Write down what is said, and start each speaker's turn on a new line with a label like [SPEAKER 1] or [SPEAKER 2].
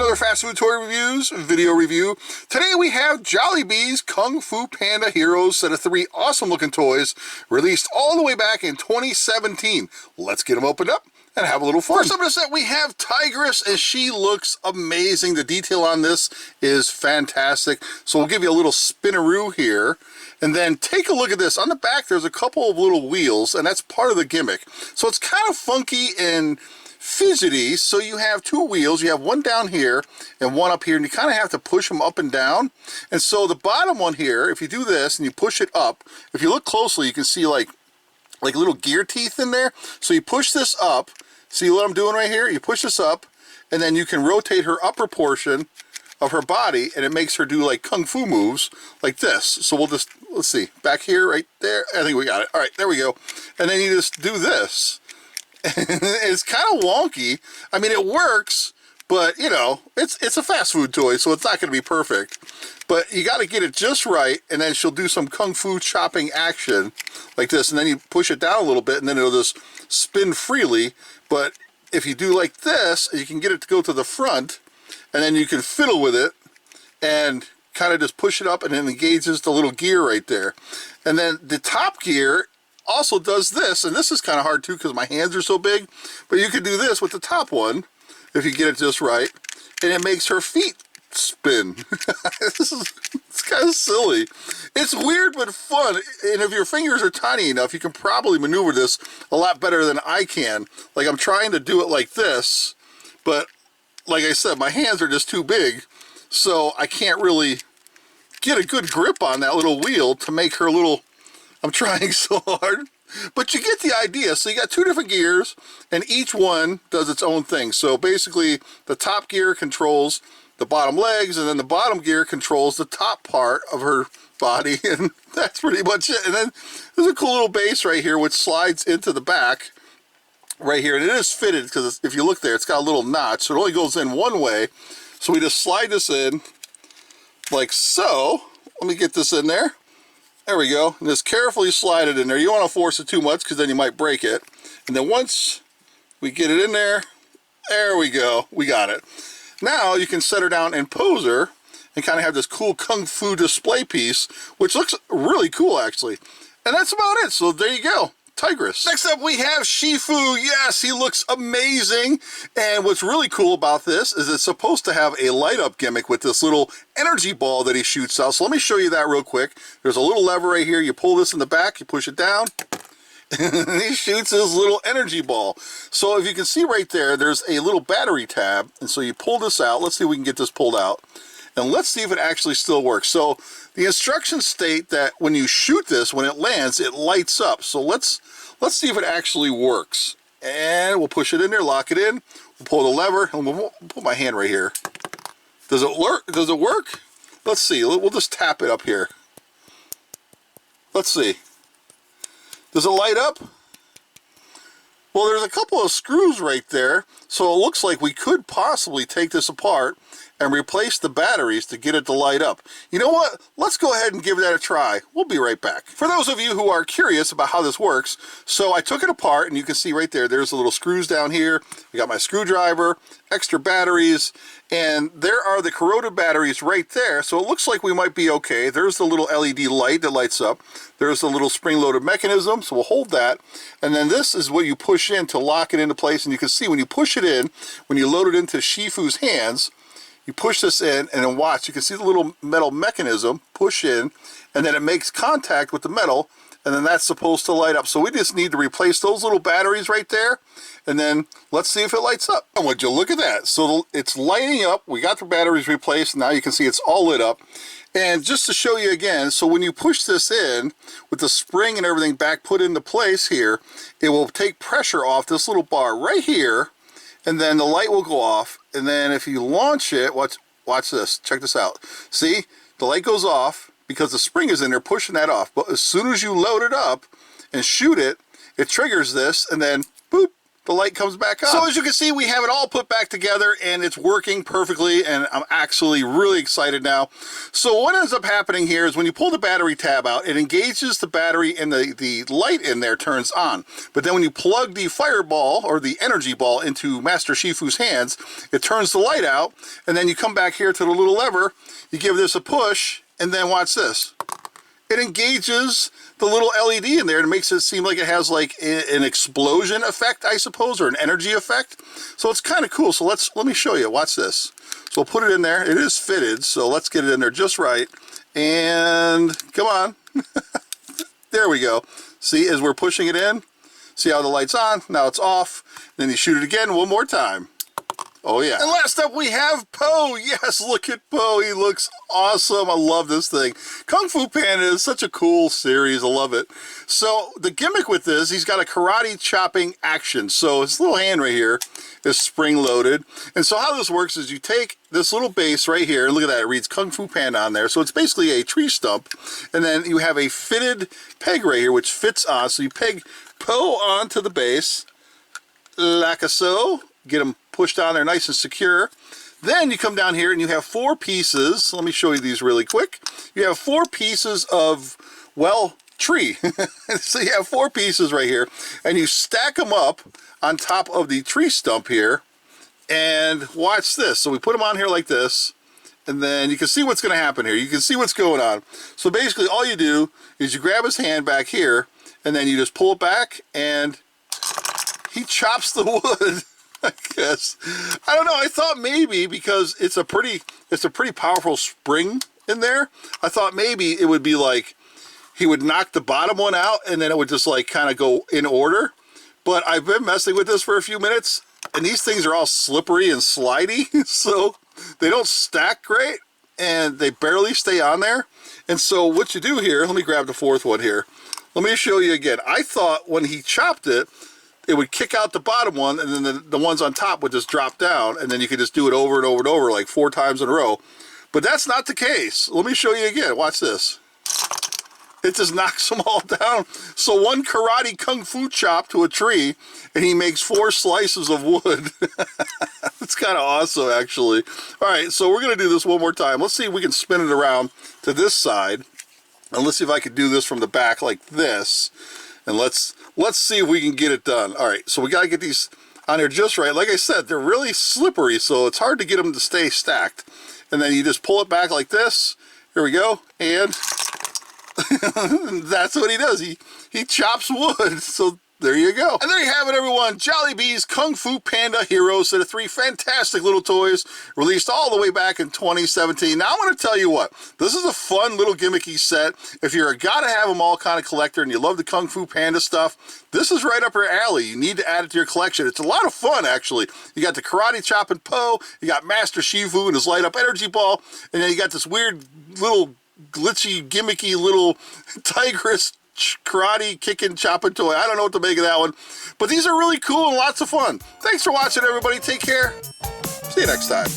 [SPEAKER 1] another Fast Food Toy Reviews video review. Today we have Jollibee's Kung Fu Panda Heroes set of 3 awesome looking toys released all the way back in 2017. Let's get them opened up and have a little fun. First up in the set we have Tigress, and she looks amazing. The detail on this is fantastic. So we'll give you a little spinaroo here. And then take a look at this. On the back there's a couple of little wheels, and that's part of the gimmick. So it's kind of funky and fidgety. So you have 2 wheels. You have one down here and one up here, and you kind of have to push them up and down. And so the bottom one here, if you do this and you push it up, if you look closely you can see like little gear teeth in there. So you push this up. See what I'm doing right here? You push this up, and then you can rotate her upper portion of her body, and it makes her do like kung fu moves like this. So we'll just, let's see, back here, right there. I think we got it. All right, there we go. And then you just do this. It's kind of wonky. I mean, it works, but you know, it's a fast food toy, so it's not going to be perfect. But you got to get it just right, and then she'll do some kung fu chopping action like this, and then you push it down a little bit, and then it'll just spin freely. But if you do like this, you can get it to go to the front, and then you can fiddle with it and kind of just push it up, and it engages the little gear right there. And then the top gear also does this, and this is kind of hard too because my hands are so big, but you can do this with the top one if you get it just right, and it makes her feet spin. It's kind of silly. It's weird but fun, and if your fingers are tiny enough you can probably maneuver this a lot better than I can. Like, I'm trying to do it like this, but like I said, my hands are just too big, so I can't really get a good grip on that little wheel to make her little. I'm trying so hard, but you get the idea. So you got 2 different gears, and each one does its own thing. So basically the top gear controls the bottom legs, and then the bottom gear controls the top part of her body, and that's pretty much it. And then there's a cool little base right here which slides into the back right here, and it is fitted because if you look there, it's got a little notch, so it only goes in one way. So we just slide this in like so. Let me get this in there. There we go. And just carefully slide it in there. You don't want to force it too much because then you might break it. And then once we get it in there, there we go. We got it. Now you can set her down and pose her and kind of have this cool kung fu display piece, which looks really cool actually. And that's about it. So there you go. Tigress. Next up we have Shifu. Yes, he looks amazing. And what's really cool about this is it's supposed to have a light up gimmick with this little energy ball that he shoots out. So let me show you that real quick. There's a little lever right here. You pull this in the back, you push it down, and he shoots his little energy ball. So if you can see right there, there's a little battery tab. And so you pull this out. Let's see if we can get this pulled out. And let's see if it actually still works. So the instructions state that when you shoot this, when it lands, it lights up. So let's see if it actually works. And we'll push it in there, lock it in. We'll pull the lever, and we'll put my hand right here. Does it work? Does it work? Let's see. We'll just tap it up here. Let's see. Does it light up? Well, there's a couple of screws right there, so it looks like we could possibly take this apart and replace the batteries to get it to light up. You know what? Let's go ahead and give that a try. We'll be right back. For those of you who are curious about how this works, so I took it apart, and you can see right there, there's the little screws down here. I got my screwdriver, extra batteries, and there are the corroded batteries right there, so it looks like we might be okay. There's the little LED light that lights up. There's the little spring-loaded mechanism, so we'll hold that. And then this is what you push in to lock it into place, and you can see when you push it in, when you load it into Shifu's hands, you push this in, and then watch, you can see the little metal mechanism push in, and then it makes contact with the metal, and then that's supposed to light up. So we just need to replace those little batteries right there, and then let's see if it lights up. And would you look at that? So it's lighting up. We got the batteries replaced. Now you can see it's all lit up. And just to show you again, so when you push this in with the spring and everything back put into place here, it will take pressure off this little bar right here, and then the light will go off. And then if you launch it, watch this, check this out. See, the light goes off because the spring is in there pushing that off. But as soon as you load it up and shoot it, it triggers this, and then boop, the light comes back on. So as you can see, we have it all put back together and it's working perfectly, and I'm actually really excited now. So what ends up happening here is when you pull the battery tab out, it engages the battery and the light in there turns on. But then when you plug the fireball or the energy ball into Master Shifu's hands, it turns the light out, and then you come back here to the little lever, you give this a push, and then watch this. It engages the little LED in there and makes it seem like it has like an explosion effect, I suppose, or an energy effect. So it's kind of cool. So let me show you. Watch this. So we'll put it in there. It is fitted, so let's get it in there just right. And come on. There we go. See, as we're pushing it in, see how the light's on? Now it's off. Then you shoot it again one more time. Oh yeah. And last up we have Po. Yes, look at Po. He looks awesome. I love this thing. Kung Fu Panda is such a cool series. I love it. So the gimmick with this, he's got a karate chopping action. So his little hand right here is spring loaded. And so how this works is you take this little base right here, and look at that, it reads Kung Fu Panda on there. So it's basically a tree stump. And then you have a fitted peg right here, which fits on. So you peg Po onto the base, like so. Get them pushed on there nice and secure. Then you come down here and you have 4 pieces. Let me show you these really quick. You have 4 pieces of, well, tree. So you have 4 pieces right here, and you stack them up on top of the tree stump here. And watch this. So we put them on here like this, and then you can see what's going to happen here. You can see what's going on. So basically all you do is you grab his hand back here, and then you just pull it back, and he chops the wood. I guess. I don't know. I thought maybe because it's a pretty powerful spring in there, I thought maybe it would be like he would knock the bottom one out and then it would just like kind of go in order. But I've been messing with this for a few minutes, and these things are all slippery and slidey, so they don't stack great and they barely stay on there. And so what you do here, let me grab the 4th one here. Let me show you again. I thought when he chopped it, it would kick out the bottom one, and then the ones on top would just drop down, and then you could just do it over and over and over like 4 times in a row. But that's not the case. Let me show you again. Watch this. It just knocks them all down. So one karate kung fu chop to a tree, and he makes 4 slices of wood. It's kind of awesome, actually. All right, so we're going to do this one more time. Let's see if we can spin it around to this side. And let's see if I can do this from the back like this. And let's see if we can get it done. All right, so we got to get these on there just right. Like I said, they're really slippery, so it's hard to get them to stay stacked. And then you just pull it back like this. Here we go. And that's what he does. He chops wood. So there you go. And there you have it, everyone. Jollibee's Kung Fu Panda Heroes, set of 3 fantastic little toys released all the way back in 2017. Now, I'm going to tell you what. This is a fun little gimmicky set. If you're a gotta-have-them-all kind of collector and you love the Kung Fu Panda stuff, this is right up your alley. You need to add it to your collection. It's a lot of fun, actually. You got the karate chopping Po, you got Master Shifu and his light-up energy ball, and then you got this weird little glitchy, gimmicky little Tigress karate kicking chopping toy. I don't know what to make of that one, but these are really cool and lots of fun. Thanks for watching, everybody. Take care. See you next time.